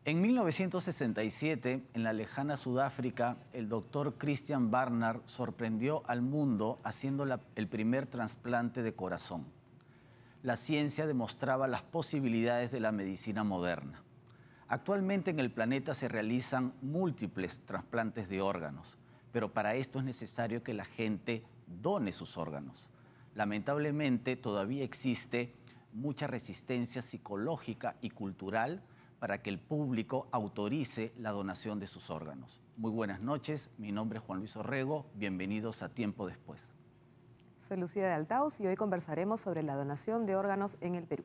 En 1967, en la lejana Sudáfrica, el doctor Christiaan Barnard sorprendió al mundo haciendo el primer trasplante de corazón. La ciencia demostraba las posibilidades de la medicina moderna. Actualmente en el planeta se realizan múltiples trasplantes de órganos, pero para esto es necesario que la gente done sus órganos. Lamentablemente, todavía existe mucha resistencia psicológica y cultural para que el público autorice la donación de sus órganos. Muy buenas noches, mi nombre es Juan Luis Orrego, bienvenidos a Tiempo Después. Soy Lucía de Altaus y hoy conversaremos sobre la donación de órganos en el Perú.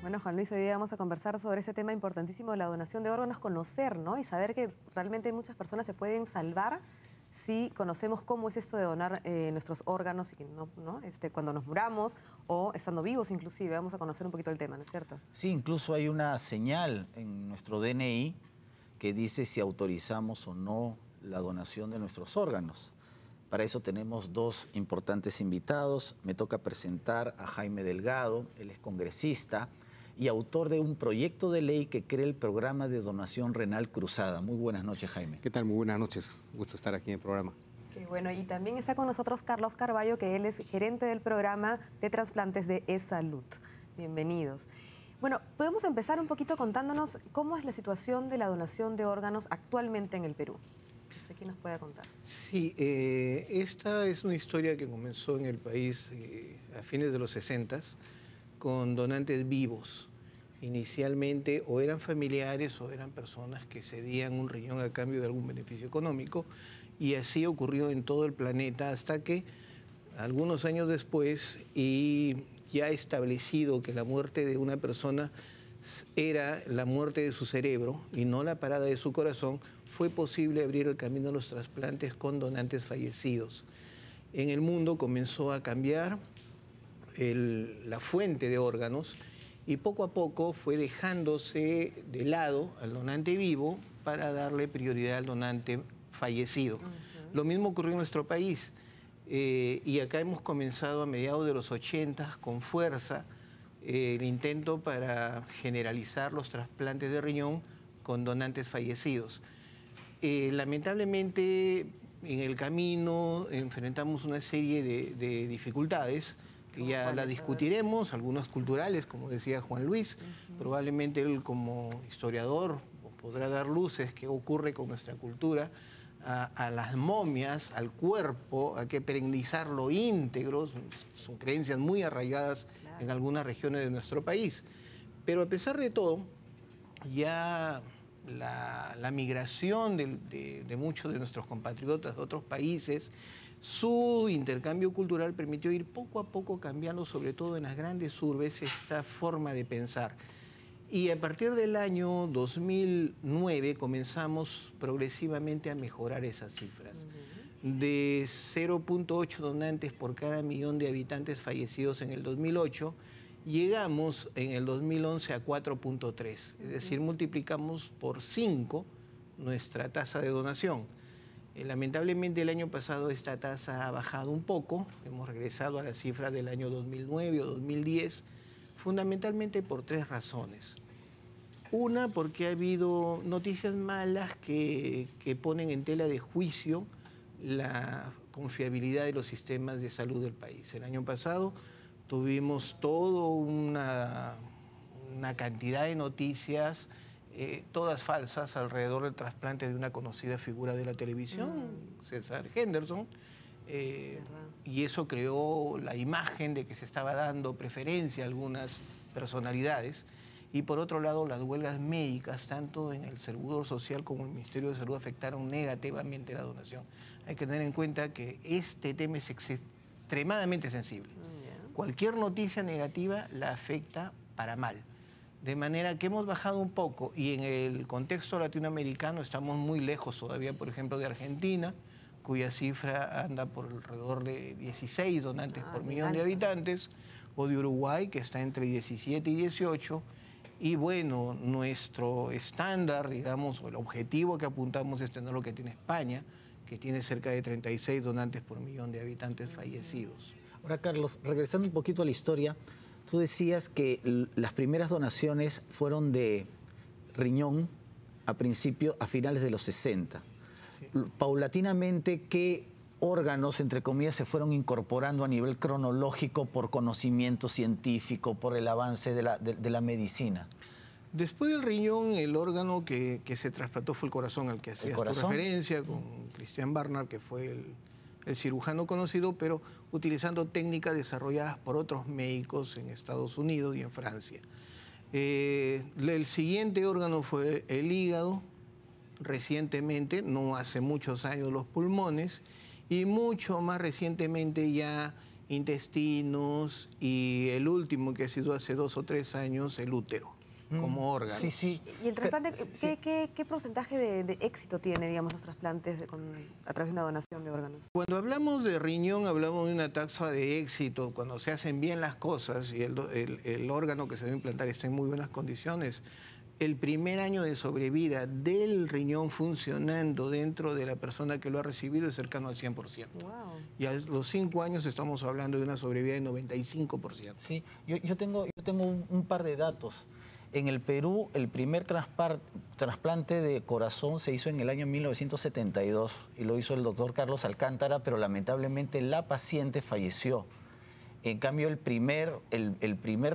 Bueno, Juan Luis, hoy día vamos a conversar sobre ese tema importantísimo de la donación de órganos, conocer, ¿no? Y saber que realmente muchas personas se pueden salvar si conocemos cómo es esto de donar nuestros órganos y que no, cuando nos muramos o estando vivos inclusive. Vamos a conocer un poquito el tema, ¿no es cierto? Sí, incluso hay una señal en nuestro DNI que dice si autorizamos o no la donación de nuestros órganos. Para eso tenemos dos importantes invitados. Me toca presentar a Jaime Delgado, él es congresista y autor de un proyecto de ley que crea el programa de donación renal cruzada. Muy buenas noches, Jaime. ¿Qué tal? Muy buenas noches. Gusto estar aquí en el programa. Qué bueno. Y también está con nosotros Carlos Carballo, que él es gerente del programa de trasplantes de eSalud. Bienvenidos. Bueno, podemos empezar un poquito contándonos cómo es la situación de la donación de órganos actualmente en el Perú. No sé quién nos puede contar. Sí, esta es una historia que comenzó en el país a fines de los 60s con donantes vivos. Inicialmente o eran familiares o eran personas que cedían un riñón a cambio de algún beneficio económico, y así ocurrió en todo el planeta hasta que algunos años después, y ya establecido que la muerte de una persona era la muerte de su cerebro y no la parada de su corazón, fue posible abrir el camino a los trasplantes con donantes fallecidos. En el mundo comenzó a cambiar la fuente de órganos y poco a poco fue dejándose de lado al donante vivo para darle prioridad al donante fallecido. Lo mismo ocurrió en nuestro país y acá hemos comenzado a mediados de los 80 con fuerza el intento para generalizar los trasplantes de riñón con donantes fallecidos. Lamentablemente en el camino enfrentamos una serie de dificultades que ya la discutiremos, algunas culturales, como decía Juan Luis. Probablemente él como historiador podrá dar luces qué ocurre con nuestra cultura, a las momias, al cuerpo, hay que perennizarlo íntegro, son creencias muy arraigadas en algunas regiones de nuestro país. Pero a pesar de todo, ya la migración de muchos de nuestros compatriotas de otros países, su intercambio cultural permitió ir poco a poco cambiando, sobre todo en las grandes urbes, esta forma de pensar. Y a partir del año 2009 comenzamos progresivamente a mejorar esas cifras. De 0.8 donantes por cada millón de habitantes fallecidos en el 2008, llegamos en el 2011 a 4.3. Es decir, multiplicamos por 5 nuestra tasa de donación. Lamentablemente el año pasado esta tasa ha bajado un poco, hemos regresado a la cifra del año 2009 o 2010, fundamentalmente por 3 razones. Una, porque ha habido noticias malas que ponen en tela de juicio la confiabilidad de los sistemas de salud del país. El año pasado tuvimos toda una cantidad de noticias, todas falsas, alrededor del trasplante de una conocida figura de la televisión, César Henderson, y eso creó la imagen de que se estaba dando preferencia a algunas personalidades. Y por otro lado, las huelgas médicas, tanto en el Seguro Social como en el Ministerio de Salud, afectaron negativamente la donación. Hay que tener en cuenta que este tema es extremadamente sensible. Cualquier noticia negativa la afecta para mal. De manera que hemos bajado un poco y en el contexto latinoamericano estamos muy lejos todavía, por ejemplo, de Argentina, cuya cifra anda por alrededor de 16 donantes por millón de habitantes, o de Uruguay, que está entre 17 y 18. Y bueno, nuestro estándar, digamos, o el objetivo que apuntamos es tener lo que tiene España, que tiene cerca de 36 donantes por millón de habitantes fallecidos. Ahora, Carlos, regresando un poquito a la historia, tú decías que las primeras donaciones fueron de riñón a finales de los 60. Sí. Paulatinamente, ¿qué órganos, entre comillas, se fueron incorporando a nivel cronológico por conocimiento científico, por el avance de la medicina? Después del riñón, el órgano que se trasplantó fue el corazón, al que hacías tu referencia, con Christian Barnard, que fue el cirujano conocido, pero utilizando técnicas desarrolladas por otros médicos en Estados Unidos y en Francia. El siguiente órgano fue el hígado, recientemente, no hace muchos años, los pulmones, y mucho más recientemente ya intestinos, y el último que ha sido hace 2 o 3 años, el útero como órgano. Sí, sí. ¿Y el trasplante, qué porcentaje de éxito tiene, digamos, los trasplantes a través de una donación de órganos? Cuando hablamos de riñón, hablamos de una tasa de éxito. Cuando se hacen bien las cosas y el órgano que se debe implantar está en muy buenas condiciones, el primer año de sobrevida del riñón funcionando dentro de la persona que lo ha recibido es cercano al 100%. Wow. Y a los 5 años estamos hablando de una sobrevida de 95%. Sí, yo tengo un par de datos. En el Perú, el primer trasplante de corazón se hizo en el año 1972 y lo hizo el doctor Carlos Alcántara, pero lamentablemente la paciente falleció. En cambio, el primer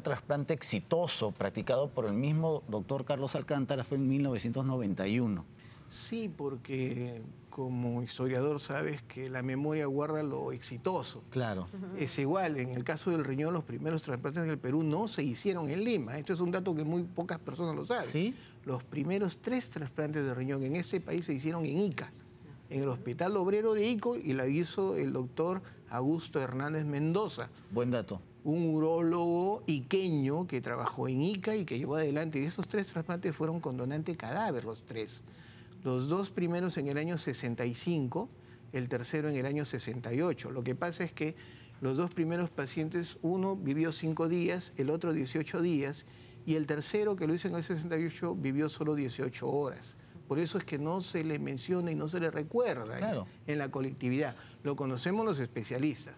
trasplante exitoso practicado por el mismo doctor Carlos Alcántara fue en 1991. Sí, porque como historiador sabes que la memoria guarda lo exitoso. Claro. Es igual, en el caso del riñón, los primeros trasplantes en el Perú no se hicieron en Lima. Esto es un dato que muy pocas personas lo saben. ¿Sí? Los primeros 3 trasplantes de riñón en este país se hicieron en Ica, en el Hospital Obrero de Ico, y la hizo el doctor Augusto Hernández Mendoza. Buen dato. Un urólogo iqueño que trabajó en Ica y que llevó adelante. Y esos 3 trasplantes fueron con donante cadáver, los 3. Los 2 primeros en el año 65, el tercero en el año 68. Lo que pasa es que los 2 primeros pacientes, uno vivió 5 días, el otro 18 días, y el tercero, que lo hizo en el 68, vivió solo 18 horas. Por eso es que no se le menciona y no se le recuerda en la colectividad. Lo conocemos los especialistas.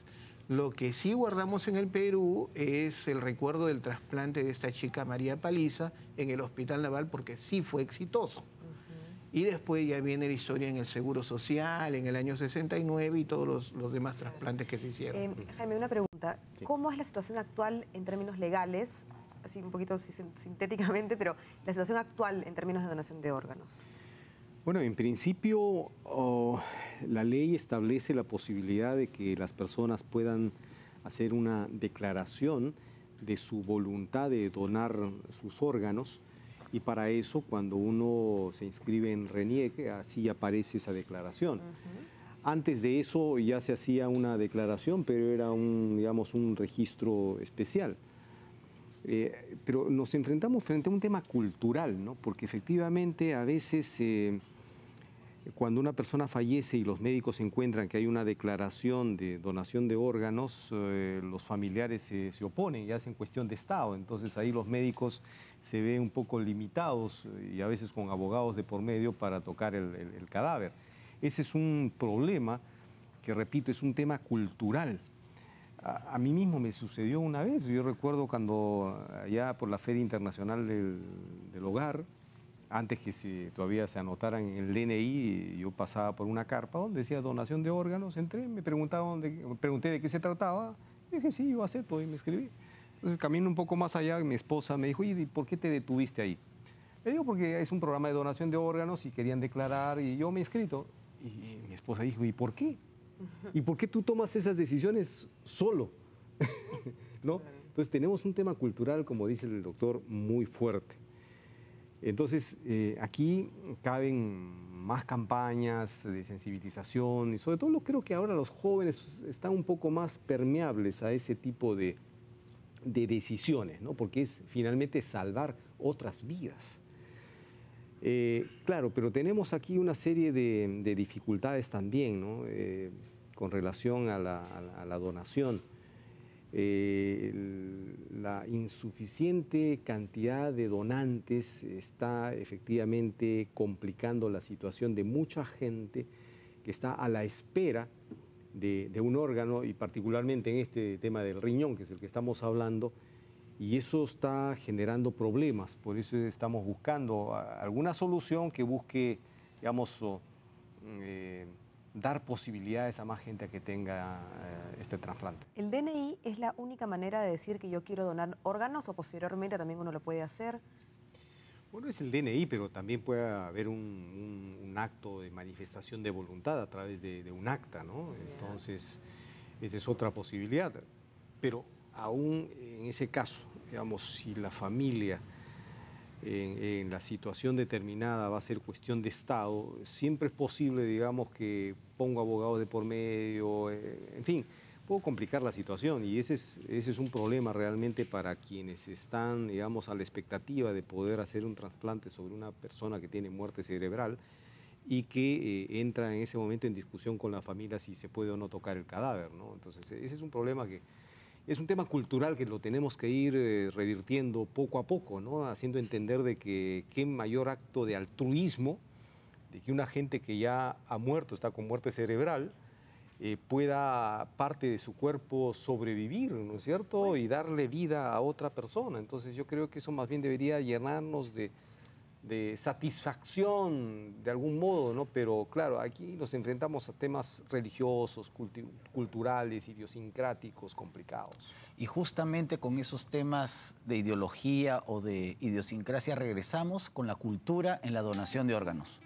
Lo que sí guardamos en el Perú es el recuerdo del trasplante de esta chica María Paliza en el Hospital Naval, porque sí fue exitoso. Y después ya viene la historia en el Seguro Social, en el año 69 y todos los demás trasplantes que se hicieron. Jaime, una pregunta. Sí. ¿Cómo es la situación actual en términos legales, así un poquito sintéticamente, pero la situación actual en términos de donación de órganos? Bueno, en principio la ley establece la posibilidad de que las personas puedan hacer una declaración de su voluntad de donar sus órganos. Y para eso, cuando uno se inscribe en RENIEC, así aparece esa declaración. Antes de eso ya se hacía una declaración, pero era un registro especial. Pero nos enfrentamos frente a un tema cultural, ¿no? Porque efectivamente a veces cuando una persona fallece y los médicos encuentran que hay una declaración de donación de órganos, los familiares se oponen y hacen cuestión de Estado. Entonces ahí los médicos se ven un poco limitados y a veces con abogados de por medio para tocar el cadáver. Ese es un problema que, repito, es un tema cultural. A mí mismo me sucedió una vez. Yo recuerdo cuando allá por la Feria Internacional del Hogar, antes que todavía se anotaran en el DNI, yo pasaba por una carpa donde decía donación de órganos, entré, me pregunté de qué se trataba, y dije, sí, yo acepto, y me escribí. Entonces, camino un poco más allá, mi esposa me dijo, ¿y por qué te detuviste ahí? Le digo, porque es un programa de donación de órganos y querían declarar, y yo me he inscrito. Y mi esposa dijo, ¿y por qué? ¿Y por qué tú tomas esas decisiones solo? ¿No? Entonces, tenemos un tema cultural, como dice el doctor, muy fuerte. Entonces, aquí caben más campañas de sensibilización y sobre todo creo que ahora los jóvenes están un poco más permeables a ese tipo de decisiones, ¿no? Porque es finalmente salvar otras vidas. Claro, pero tenemos aquí una serie de dificultades también, ¿no? Con relación a la donación. La insuficiente cantidad de donantes está efectivamente complicando la situación de mucha gente que está a la espera de un órgano, y particularmente en este tema del riñón, que es el que estamos hablando, y eso está generando problemas. Por eso estamos buscando alguna solución que busque, digamos, dar posibilidades a más gente a que tenga este trasplante. ¿El DNI es la única manera de decir que yo quiero donar órganos o posteriormente también uno lo puede hacer? Bueno, es el DNI, pero también puede haber un acto de manifestación de voluntad a través de un acta, ¿no? Entonces, esa es otra posibilidad. Pero aún en ese caso, digamos, si la familia en la situación determinada va a ser cuestión de Estado, siempre es posible, digamos, que pongo abogados de por medio, en fin, puedo complicar la situación, y ese es un problema realmente para quienes están, digamos, a la expectativa de poder hacer un trasplante sobre una persona que tiene muerte cerebral y que entra en ese momento en discusión con la familia si se puede o no tocar el cadáver, ¿no? Entonces, ese es un problema que es un tema cultural que lo tenemos que ir revirtiendo poco a poco, ¿no? Haciendo entender de que qué mayor acto de altruismo de que una gente que ya ha muerto, está con muerte cerebral, pueda parte de su cuerpo sobrevivir, ¿no es cierto? Y darle vida a otra persona. Entonces yo creo que eso más bien debería llenarnos de satisfacción de algún modo, ¿no? Pero claro, aquí nos enfrentamos a temas religiosos, culturales, idiosincráticos, complicados. Y justamente con esos temas de ideología o de idiosincrasia regresamos con la cultura en la donación de órganos.